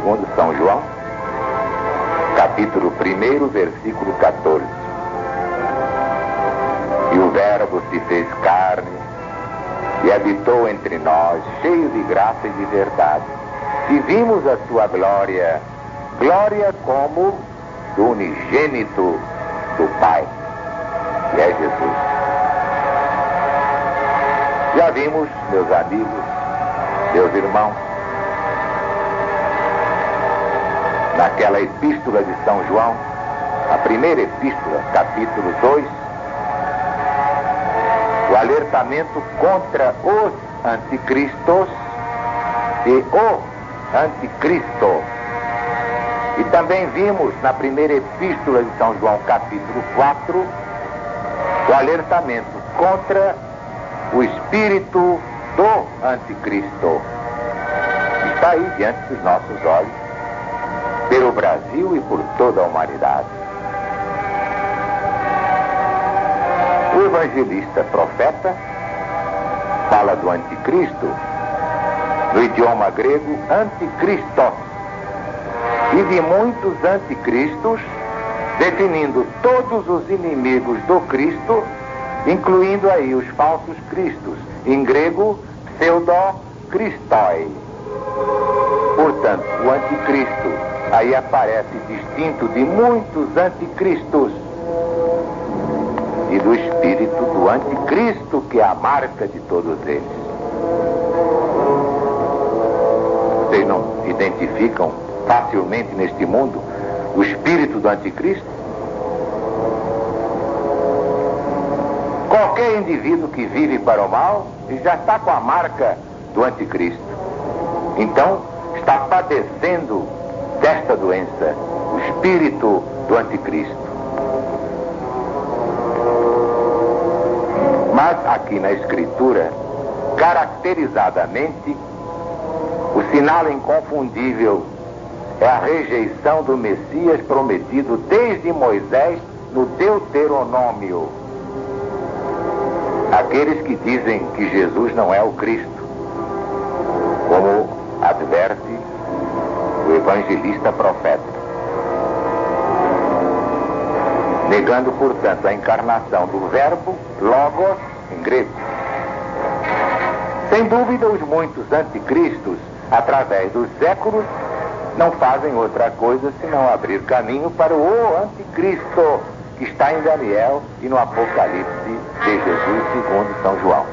segundo São João, capítulo 1, versículo 14. E o Verbo se fez carne e habitou entre nós, cheio de graça e de verdade. E vimos a sua glória, glória como do unigênito do Pai, que é Jesus. Já vimos, meus amigos, meus irmãos, naquela epístola de São João, a primeira epístola, capítulo 2, o alertamento contra os anticristos e o anticristo. E também vimos na primeira epístola de São João, capítulo 4, o alertamento contra o espírito do anticristo. Está aí diante dos nossos olhos, pelo Brasil e por toda a humanidade. O evangelista profeta fala do anticristo, no idioma grego anticristos, e de muitos anticristos, definindo todos os inimigos do Cristo, incluindo aí os falsos cristos, em grego pseudo-cristoi. Portanto, o anticristo aí aparece distinto de muitos anticristos e do espírito do anticristo, que é a marca de todos eles. Vocês não identificam facilmente neste mundo o espírito do anticristo? Qualquer indivíduo que vive para o mal já está com a marca do anticristo. Então, está padecendo desta doença, o espírito do anticristo. Mas aqui na Escritura, caracterizadamente, o sinal inconfundível é a rejeição do Messias prometido desde Moisés no Deuteronômio. Aqueles que dizem que Jesus não é o Cristo, como adverte o evangelista profeta, negando, portanto, a encarnação do verbo logos em grego. Sem dúvida, os muitos anticristos, através dos séculos, não fazem outra coisa senão abrir caminho para o anticristo, que está em Daniel e no Apocalipse de Jesus segundo São João.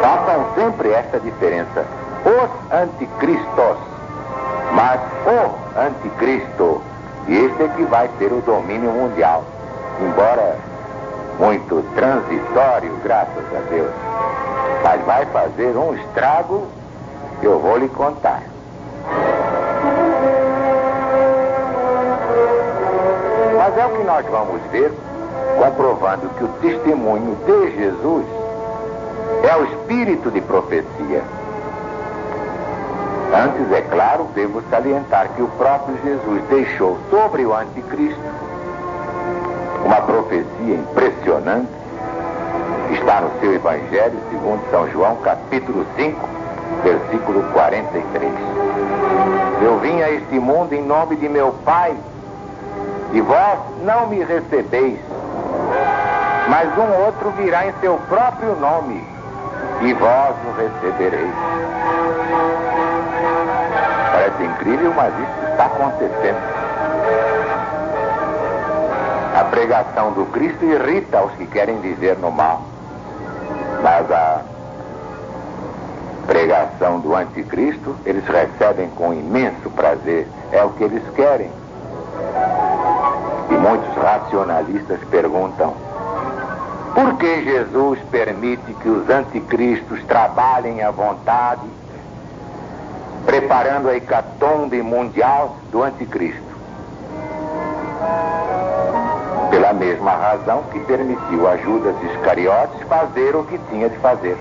Façam sempre esta diferença: os anticristos, mas o anticristo. E este é que vai ter o domínio mundial, embora muito transitório, graças a Deus, mas vai fazer um estrago que eu vou lhe contar. Mas é o que nós vamos ver, comprovando que o testemunho de Jesus é o espírito de profecia. Antes, é claro, devo salientar que o próprio Jesus deixou sobre o anticristo uma profecia impressionante, que está no seu Evangelho, segundo São João, capítulo 5, versículo 43. Eu vim a este mundo em nome de meu Pai, e vós não me recebeis, mas um outro virá em seu próprio nome, e vós o recebereis. Parece incrível, mas isso está acontecendo. A pregação do Cristo irrita os que querem viver no mal, mas a pregação do anticristo eles recebem com imenso prazer. É o que eles querem. E muitos racionalistas perguntam: por que Jesus permite que os anticristos trabalhem à vontade, preparando a hecatombe mundial do anticristo? Pela mesma razão que permitiu a Judas Iscariotes fazer o que tinha de fazer.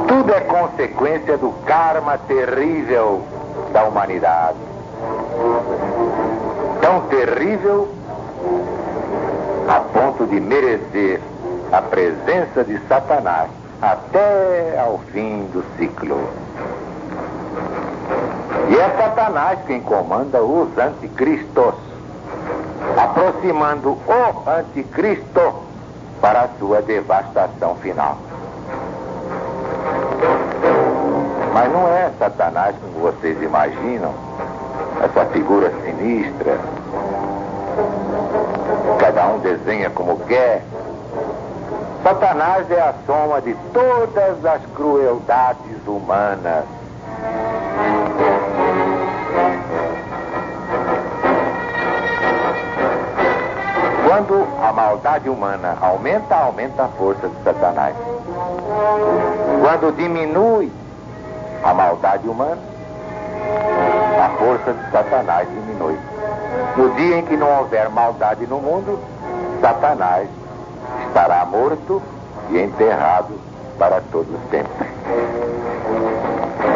Tudo é consequência do karma terrível da humanidade. Tão terrível a ponto de merecer a presença de Satanás até ao fim do ciclo. E é Satanás quem comanda os anticristos, aproximando o anticristo para a sua devastação final. Mas não é Satanás como vocês imaginam, essa figura sinistra, cada um desenha como quer. Satanás é a soma de todas as crueldades humanas. Quando a maldade humana aumenta, aumenta a força de Satanás. Quando diminui a maldade humana, a força de Satanás diminui. No dia em que não houver maldade no mundo, Satanás estará morto e enterrado para todo sempre.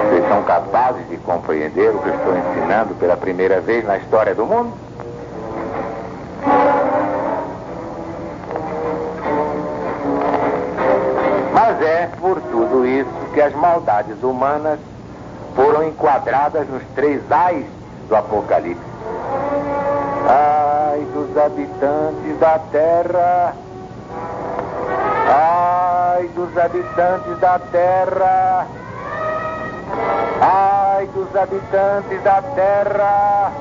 Vocês são capazes de compreender o que eu estou ensinando pela primeira vez na história do mundo? Mas é por tudo isso que as maldades humanas foram enquadradas nos 3 ais do Apocalipse. Ai dos habitantes da terra, ai dos habitantes da terra, ai dos habitantes da terra.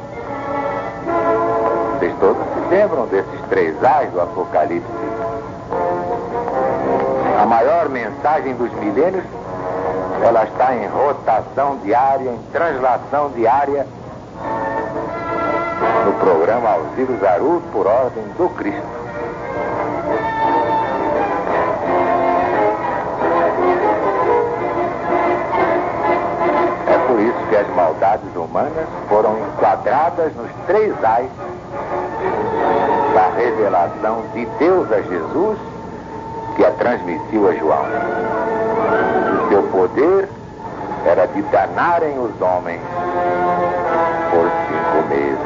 Vocês todos se lembram desses 3 ais do Apocalipse? A maior mensagem dos milênios, ela está em rotação diária, em translação diária, no programa Alcírios Haroldo, por ordem do Cristo. É por isso que as maldades humanas foram enquadradas nos 3 ais da revelação de Deus a Jesus, que a transmitiu a João. O seu poder era de danarem os homens por 5 meses.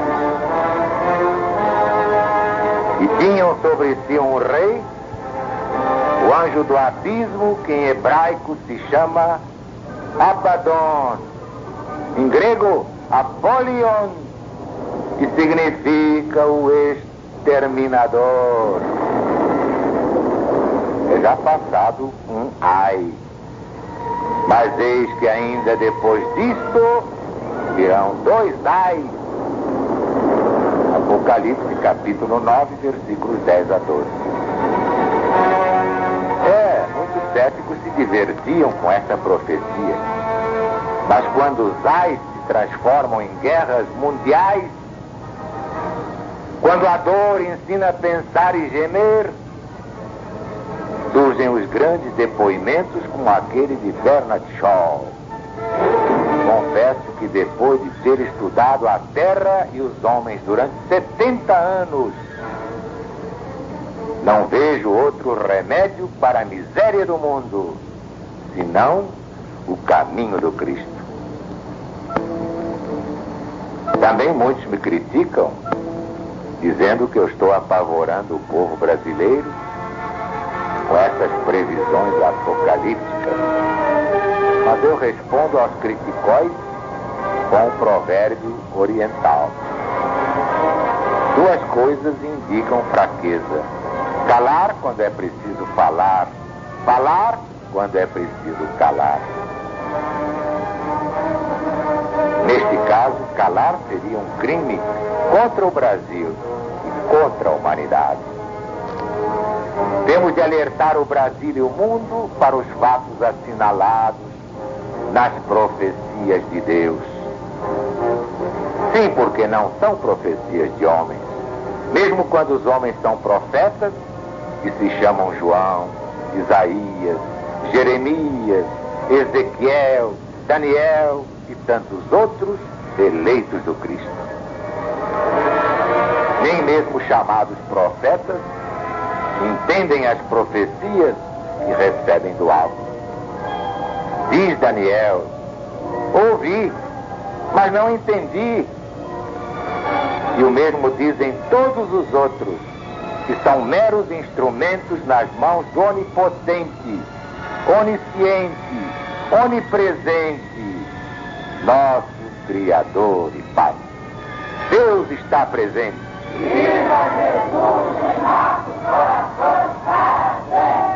E tinham sobre si um rei, o anjo do abismo, que em hebraico se chama Abaddon, em grego Apollyon, que significa o exterminador. É já passado um ai. Mas eis que ainda depois disto virão 2 ais. Apocalipse capítulo 9, versículos 10 a 12. Muitos céticos se divertiam com essa profecia. Mas quando os ais se transformam em guerras mundiais, quando a dor ensina a pensar e gemer, surgem os grandes depoimentos como aquele de Bernard Shaw. Confesso que depois de ter estudado a terra e os homens durante 70 anos, não vejo outro remédio para a miséria do mundo, senão o caminho do Cristo. Também muitos me criticam, dizendo que eu estou apavorando o povo brasileiro com essas previsões apocalípticas. Mas eu respondo aos criticóis com um provérbio oriental. 2 coisas indicam fraqueza: calar quando é preciso falar, falar quando é preciso calar. Neste caso, calar seria um crime contra o Brasil e contra a humanidade. Temos de alertar o Brasil e o mundo para os fatos assinalados nas profecias de Deus. Sim, porque não são profecias de homens. Mesmo quando os homens são profetas, que se chamam João, Isaías, Jeremias, Ezequiel, Daniel e tantos outros eleitos do Cristo. Nem mesmo chamados profetas entendem as profecias que recebem do alto. Diz Daniel: ouvi, mas não entendi. E o mesmo dizem todos os outros, que são meros instrumentos nas mãos do onipotente, onisciente, onipresente, nosso Criador e Pai. Deus está presente. Viva Jesus em nossos corações, Padre!